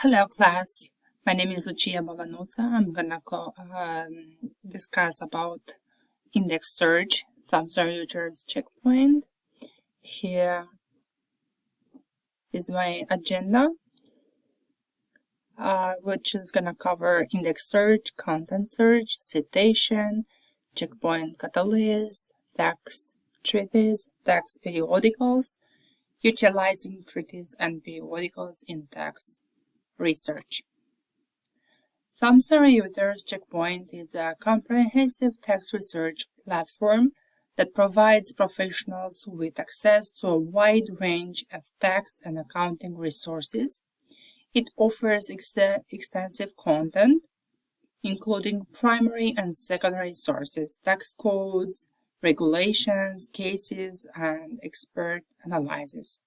Hello, class. My name is Lucia Bolanuza. I'm gonna discuss about index search, Thomson Reuters checkpoint. Here is my agenda, which is gonna cover index search, content search, citation, checkpoint catalyst, text treatise, text periodicals, utilizing treatise and periodicals in text research. Thomson Reuters Checkpoint is a comprehensive text research platform that provides professionals with access to a wide range of text and accounting resources. It offers extensive content, including primary and secondary sources, text codes, regulations, cases, and expert analysis.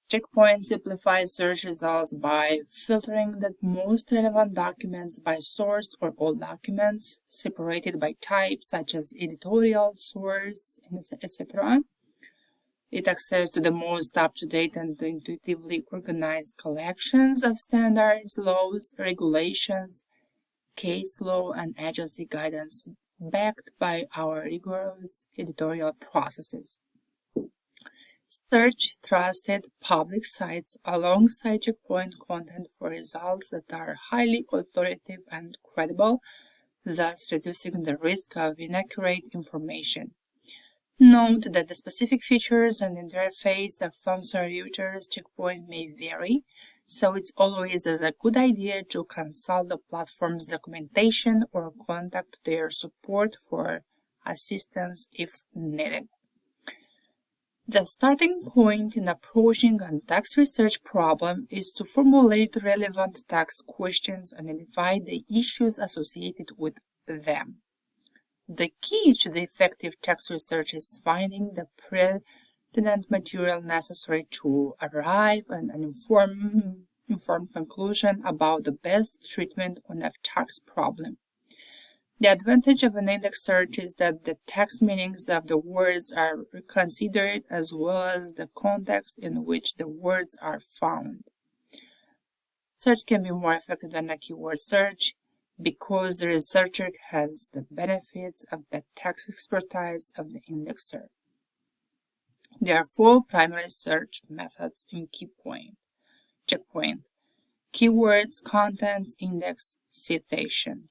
Checkpoint simplifies search results by filtering the most relevant documents by source or all documents separated by type, such as editorial, source, etc. It access to the most up-to-date and intuitively organized collections of standards, laws, regulations, case law, and agency guidance backed by our rigorous editorial processes. Search trusted public sites alongside checkpoint content for results that are highly authoritative and credible, thus reducing the risk of inaccurate information. Note that the specific features and interface of Thomson Reuters checkpoint may vary, so it's always a good idea to consult the platform's documentation or contact their support for assistance if needed. The starting point in approaching a text research problem is to formulate relevant text questions and identify the issues associated with them. The key to the effective text research is finding the pertinent material necessary to arrive at an informed conclusion about the best treatment on a text problem. The advantage of an index search is that the text meanings of the words are considered as well as the context in which the words are found. Search can be more effective than a keyword search because the researcher has the benefits of the text expertise of the indexer. There are four primary search methods in checkpoint: keywords, contents, index, citation.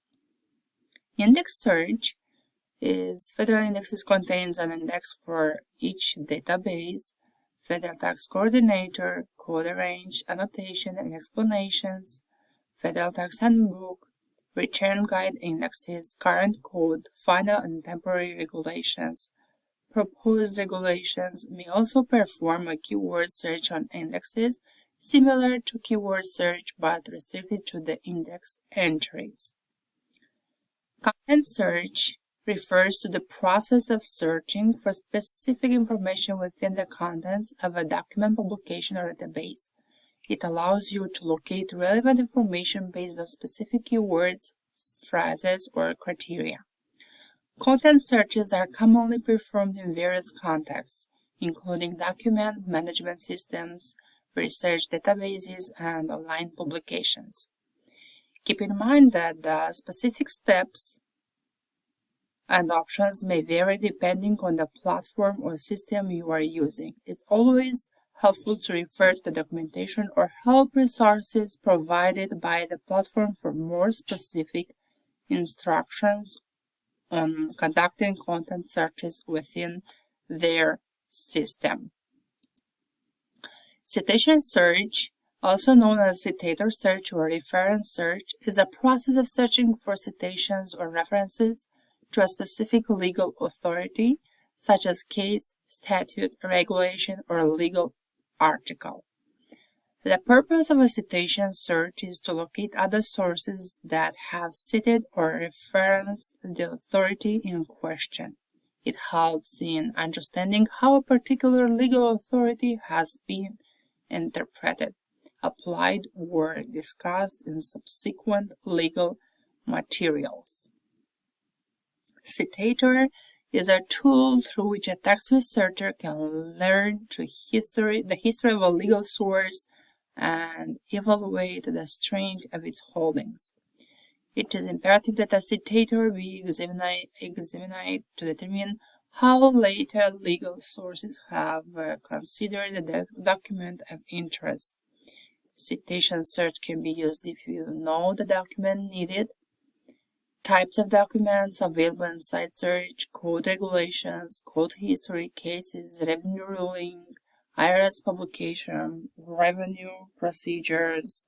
Index search is Federal Indexes contains an index for each database, Federal Tax Coordinator, code range, annotation and explanations, Federal Tax Handbook, return guide indexes, current code, final and temporary regulations. Proposed regulations may also perform a keyword search on indexes, similar to keyword search but restricted to the index entries. Content search refers to the process of searching for specific information within the contents of a document, publication, or database. It allows you to locate relevant information based on specific keywords, phrases, or criteria. Content searches are commonly performed in various contexts, including document management systems, research databases, and online publications. Keep in mind that the specific steps and options may vary depending on the platform or system you are using. It's always helpful to refer to the documentation or help resources provided by the platform for more specific instructions on conducting content searches within their system. Citation search, also known as citator search or reference search, is a process of searching for citations or references to a specific legal authority, such as case, statute, regulation, or legal article. The purpose of a citation search is to locate other sources that have cited or referenced the authority in question. It helps in understanding how a particular legal authority has been interpreted, applied, or discussed in subsequent legal materials. Citator is a tool through which a tax researcher can learn the history of a legal source and evaluate the strength of its holdings. It is imperative that a citator be examined to determine how later legal sources have considered the document of interest. Citation search can be used if you know the document needed, types of documents available in site search, code regulations, code history, cases, revenue ruling, IRS publication, revenue procedures.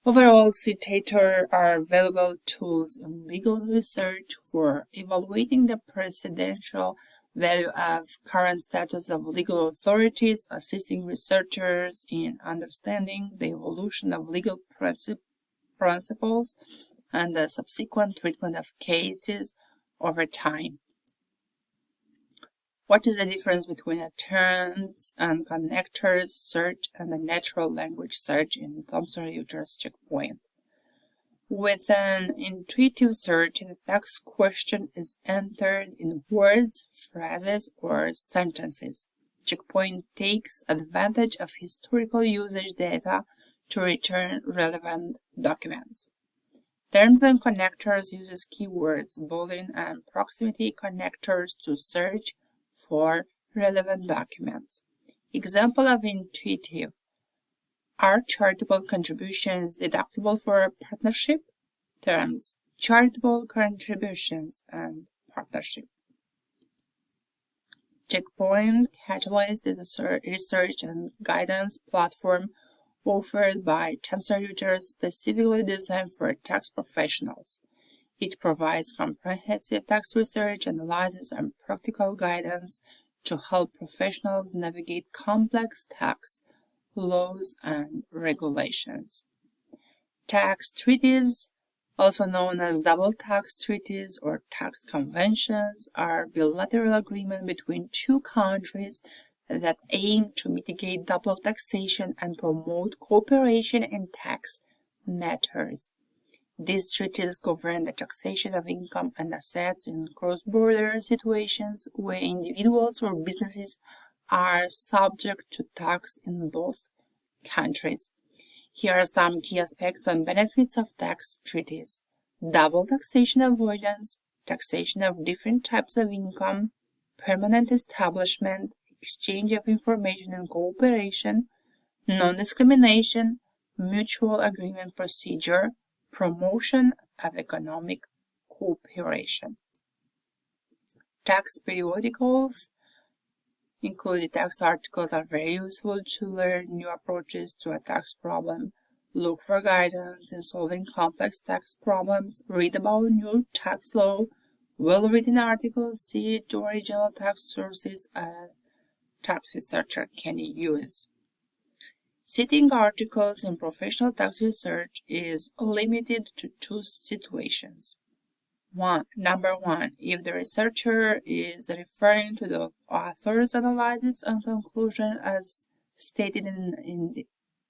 Overall, citators are valuable tools in legal research for evaluating the precedential value of current status of legal authorities, assisting researchers in understanding the evolution of legal principles and the subsequent treatment of cases over time. What is the difference between a terms and connectors search and a natural language search in Thomson-Reuters Checkpoint? With an intuitive search, the tax question is entered in words, phrases, or sentences. Checkpoint takes advantage of historical usage data to return relevant documents. Terms and connectors uses keywords, Boolean and proximity connectors to search for relevant documents. Example of intuitive: are charitable contributions deductible for a partnership? Terms: charitable contributions and partnership. Checkpoint Catalyst is a research and guidance platform offered by Thomson-Reuters specifically designed for tax professionals. It provides comprehensive tax research, analysis, and practical guidance to help professionals navigate complex tax laws and regulations. Tax treaties, also known as double tax treaties or tax conventions, are bilateral agreements between two countries that aim to mitigate double taxation and promote cooperation in tax matters. These treaties govern the taxation of income and assets in cross-border situations where individuals or businesses are subject to tax in both countries. Here are some key aspects and benefits of tax treaties: double taxation avoidance, taxation of different types of income, permanent establishment, exchange of information and cooperation, non-discrimination, mutual agreement procedure, promotion of economic cooperation. Tax periodicals, including tax articles, are very useful to learn new approaches to a tax problem, look for guidance in solving complex tax problems, read about new tax law, well-written articles, see the original tax sources a tax researcher can use. Citing articles in professional tax research is limited to two situations. Number one, if the researcher is referring to the author's analysis and conclusion as stated in the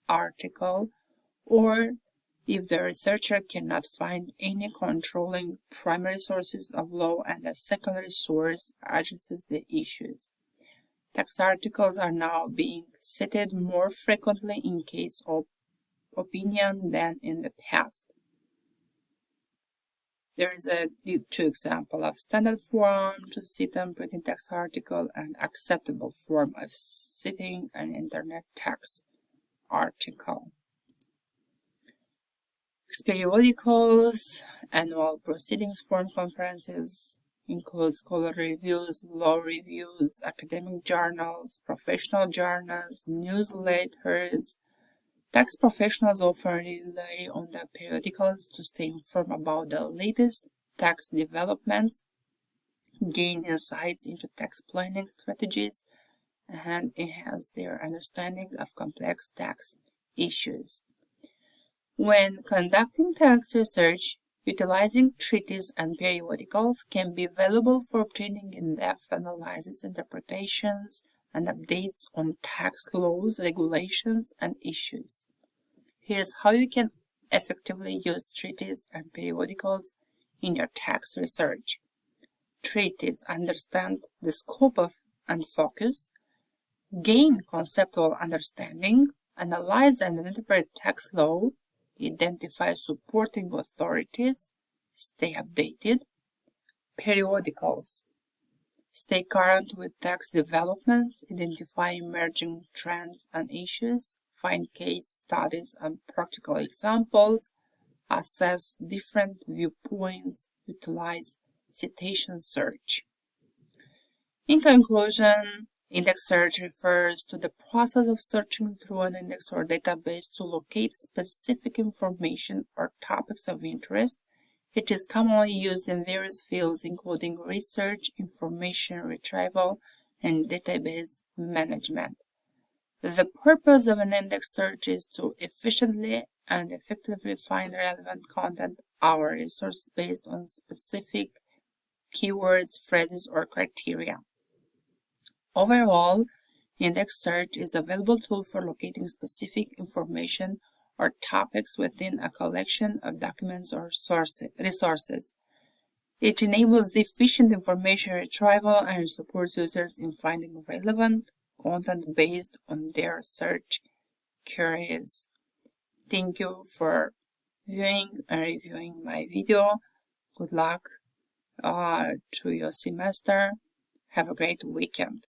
article, or if the researcher cannot find any controlling primary sources of law and a secondary source addresses the issues. Tax articles are now being cited more frequently in case of opinion than in the past. There is two examples of standard form to cite and printing tax article and acceptable form of citing an internet tax article. Periodicals, annual proceedings form conferences, include scholarly reviews, law reviews, academic journals, professional journals, newsletters. Tax professionals often rely on the periodicals to stay informed about the latest tax developments, gain insights into tax planning strategies, and enhance their understanding of complex tax issues. When conducting tax research, utilizing treaties and periodicals can be valuable for obtaining in-depth analysis, interpretations, and updates on tax laws, regulations, and issues. Here's how you can effectively use treaties and periodicals in your tax research. treatises understand the scope of and focus, gain conceptual understanding, analyze and interpret text law, identify supporting authorities, stay updated, periodicals, stay current with text developments, identify emerging trends and issues, find case studies and practical examples, assess different viewpoints, utilize citation search. In conclusion, index search refers to the process of searching through an index or database to locate specific information or topics of interest. It is commonly used in various fields including research, information retrieval, and database management. The purpose of an index search is to efficiently and effectively find relevant content or resource based on specific keywords, phrases, or criteria. Overall, index search is a valuable tool for locating specific information or topics within a collection of documents or resources. It enables efficient information retrieval and supports users in finding relevant content based on their search queries. Thank you for viewing and reviewing my video. Good luck to your semester. Have a great weekend.